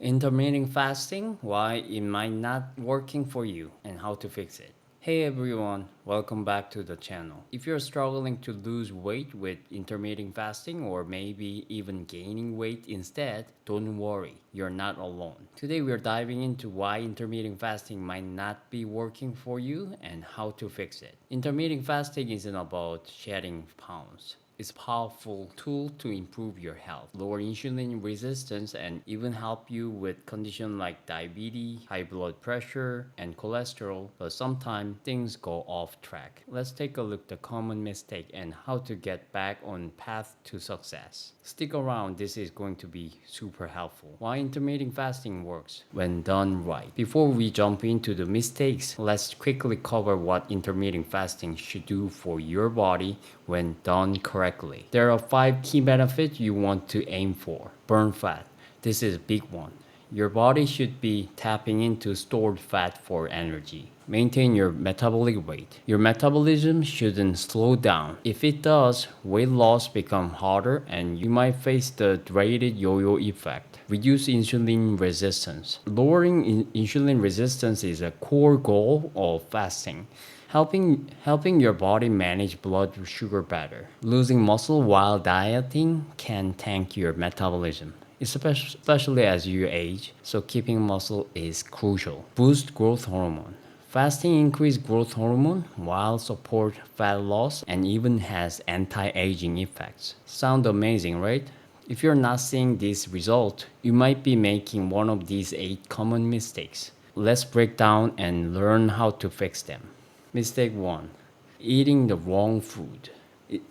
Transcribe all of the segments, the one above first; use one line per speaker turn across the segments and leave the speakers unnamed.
Intermittent fasting, why it might not working for you and how to fix it. Hey everyone, welcome back to the channel. If you're struggling to lose weight with intermittent fasting or maybe even gaining weight instead, don't worry, you're not alone. Today we're diving into why intermittent fasting might not be working for you and how to fix it. Intermittent fasting isn't about shedding pounds. It's a powerful tool to improve your health, lower insulin resistance, and even help you with conditions like diabetes, high blood pressure, and cholesterol. But sometimes things go off track. Let's take a look at the common mistake and how to get back on path to success. Stick around, this is going to be super helpful. Why intermittent fasting works when done right. Before we jump into the mistakes, let's quickly cover what intermittent fasting should do for your body when done correctly. There are 5 key benefits you want to aim for. Burn fat. This is a big one. Your body should be tapping into stored fat for energy. Maintain your metabolic rate. Your metabolism shouldn't slow down. If it does, weight loss becomes harder and you might face the dreaded yo-yo effect. Reduce insulin resistance. Lowering insulin resistance is a core goal of fasting. Helping your body manage blood sugar better. Losing muscle while dieting can tank your metabolism, especially as you age, so keeping muscle is crucial. Boost growth hormone. Fasting increases growth hormone while support fat loss and even has anti-aging effects. Sound amazing, right? If you're not seeing this result, you might be making one of these 8 common mistakes. Let's break down and learn how to fix them. Mistake 1. Eating the wrong food.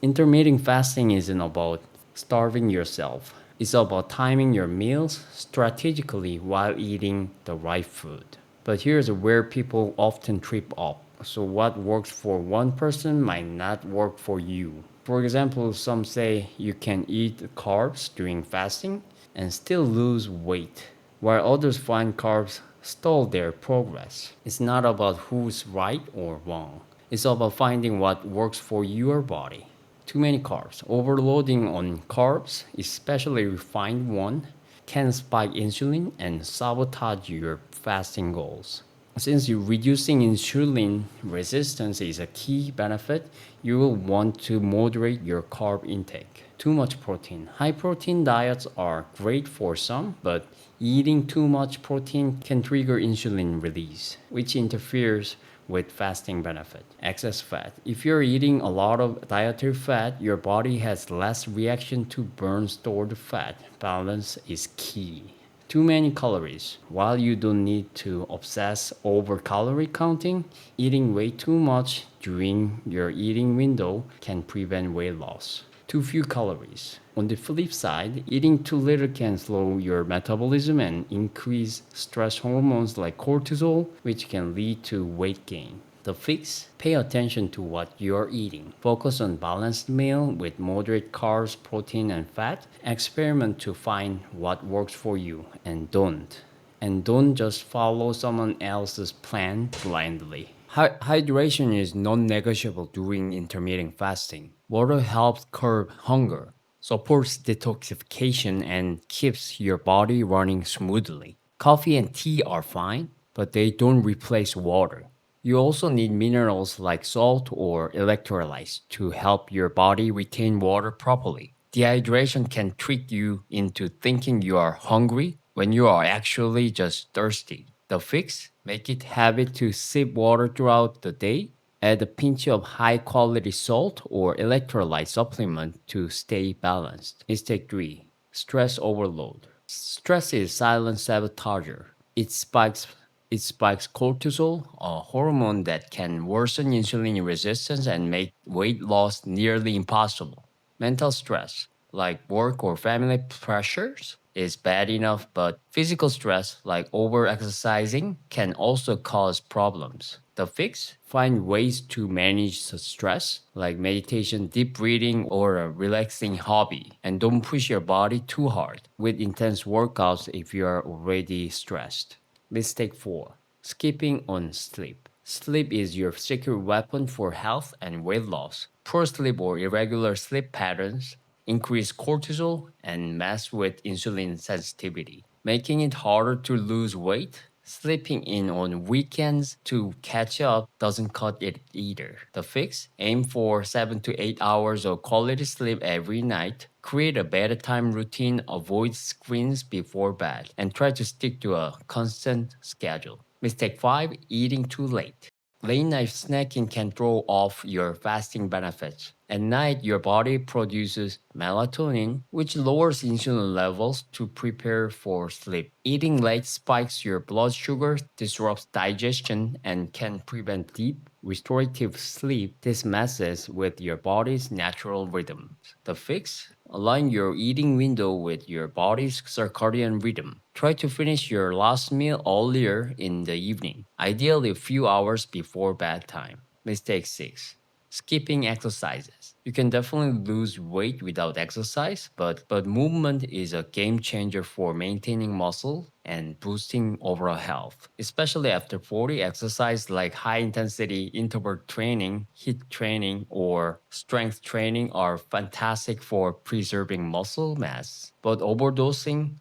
Intermittent fasting isn't about starving yourself. It's about timing your meals strategically while eating the right food. But here's where people often trip up. So what works for one person might not work for you. For example, some say you can eat carbs during fasting and still lose weight, while others find carbs stall their progress. It's not about who's right or wrong. It's about finding what works for your body. Too many carbs. Overloading on carbs, especially refined one, can spike insulin and sabotage your fasting goals. Since reducing insulin resistance is a key benefit, you will want to moderate your carb intake. Too much protein. High protein diets are great for some, but eating too much protein can trigger insulin release, which interferes with fasting benefit. Excess fat. If you're eating a lot of dietary fat, your body has less reaction to burn stored fat. Balance is key. Too many calories. While you don't need to obsess over calorie counting, eating way too much during your eating window can prevent weight loss. Too few calories. On the flip side, eating too little can slow your metabolism and increase stress hormones like cortisol, which can lead to weight gain. The fix? Pay attention to what you're eating. Focus on balanced meal with moderate carbs, protein, and fat. Experiment to find what works for you and don't. And don't just follow someone else's plan blindly. Hydration is non-negotiable during intermittent fasting. Water helps curb hunger, supports detoxification, and keeps your body running smoothly. Coffee and tea are fine, but they don't replace water. You also need minerals like salt or electrolytes to help your body retain water properly. Dehydration can trick you into thinking you are hungry when you are actually just thirsty. The fix? Make it habit to sip water throughout the day. Add a pinch of high quality salt or electrolyte supplement to stay balanced. Mistake 3. Stress overload. Stress is silent sabotager. It spikes cortisol, a hormone that can worsen insulin resistance and make weight loss nearly impossible. Mental stress, like work or family pressures, is bad enough, but physical stress, like overexercising, can also cause problems. The fix? Find ways to manage the stress, like meditation, deep breathing, or a relaxing hobby. And don't push your body too hard with intense workouts if you are already stressed. Mistake 4. Skipping on sleep. Sleep is your secret weapon for health and weight loss. Poor sleep or irregular sleep patterns increase cortisol, and mess with insulin sensitivity, making it harder to lose weight. Sleeping in on weekends to catch up doesn't cut it either. The fix? Aim for 7 to 8 hours of quality sleep every night. Create a bedtime routine, avoid screens before bed, and try to stick to a constant schedule. Mistake 5: eating too late. Late night snacking can throw off your fasting benefits. At night, your body produces melatonin, which lowers insulin levels to prepare for sleep. Eating late spikes your blood sugar, disrupts digestion, and can prevent deep, restorative sleep. This messes with your body's natural rhythms. The fix? Align your eating window with your body's circadian rhythm. Try to finish your last meal earlier in the evening, ideally a few hours before bedtime. Mistake 6: skipping exercises. You can definitely lose weight without exercise, but movement is a game changer for maintaining muscle and boosting overall health. Especially after 40, exercise like high intensity interval training, HIIT training, or strength training are fantastic for preserving muscle mass. But overdosing,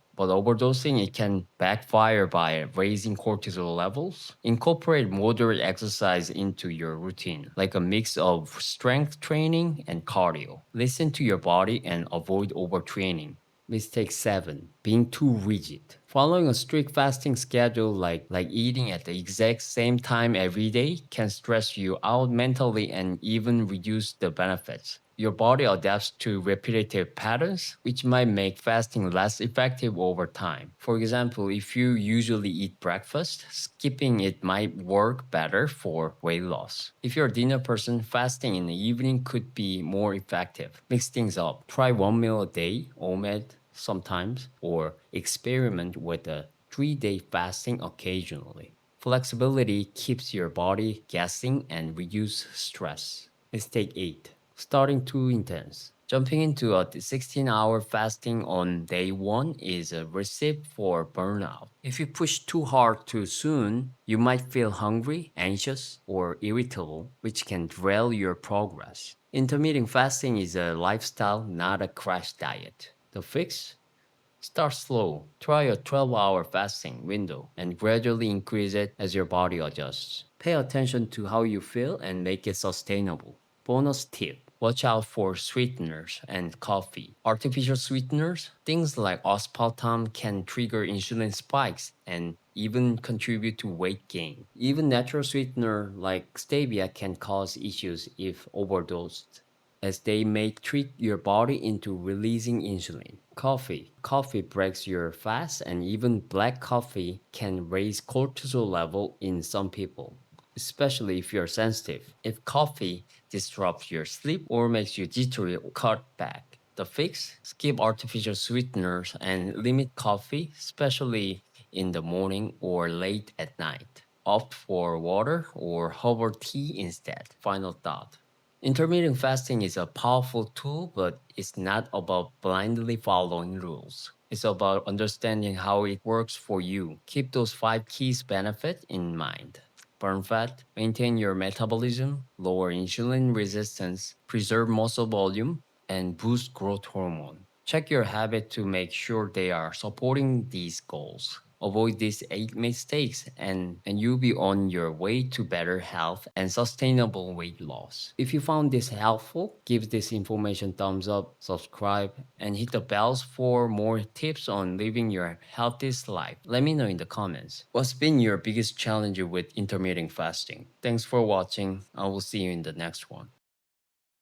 it can backfire by raising cortisol levels. Incorporate moderate exercise into your routine, like a mix of strength training and cardio. Listen to your body and avoid overtraining. Mistake 7: being too rigid. Following a strict fasting schedule like eating at the exact same time every day can stress you out mentally and even reduce the benefits. Your body adapts to repetitive patterns, which might make fasting less effective over time. For example, if you usually eat breakfast, skipping it might work better for weight loss. If you're a dinner person, fasting in the evening could be more effective. Mix things up. Try one meal a day, OMAD sometimes, or experiment with a 3-day fasting occasionally. Flexibility keeps your body guessing and reduce stress. Mistake 8: starting too intense. Jumping into a 16-hour fasting on day 1 is a recipe for burnout. If you push too hard too soon, you might feel hungry, anxious, or irritable, which can derail your progress. Intermittent fasting is a lifestyle, not a crash diet. The fix? Start slow. Try a 12-hour fasting window and gradually increase it as your body adjusts. Pay attention to how you feel and make it sustainable. Bonus tip: watch out for sweeteners and coffee. Artificial sweeteners, things like aspartame, can trigger insulin spikes and even contribute to weight gain. Even natural sweetener like stevia can cause issues if overdosed, as they may trick your body into releasing insulin. Coffee. Coffee breaks your fast, and even black coffee can raise cortisol level in some people, especially if you're sensitive. If coffee disrupts your sleep or makes you jittery, cut back. The fix? Skip artificial sweeteners and limit coffee, especially in the morning or late at night. Opt for water or herbal tea instead. Final thought: intermittent fasting is a powerful tool, but it's not about blindly following rules. It's about understanding how it works for you. Keep those 5 keys benefits in mind: burn fat, maintain your metabolism, lower insulin resistance, preserve muscle volume, and boost growth hormone. Check your habit to make sure they are supporting these goals. Avoid these 8 mistakes, and you'll be on your way to better health and sustainable weight loss. If you found this helpful, give this information thumbs up, subscribe, and hit the bells for more tips on living your healthiest life. Let me know in the comments. What's been your biggest challenge with intermittent fasting? Thanks for watching. I will see you in the next one.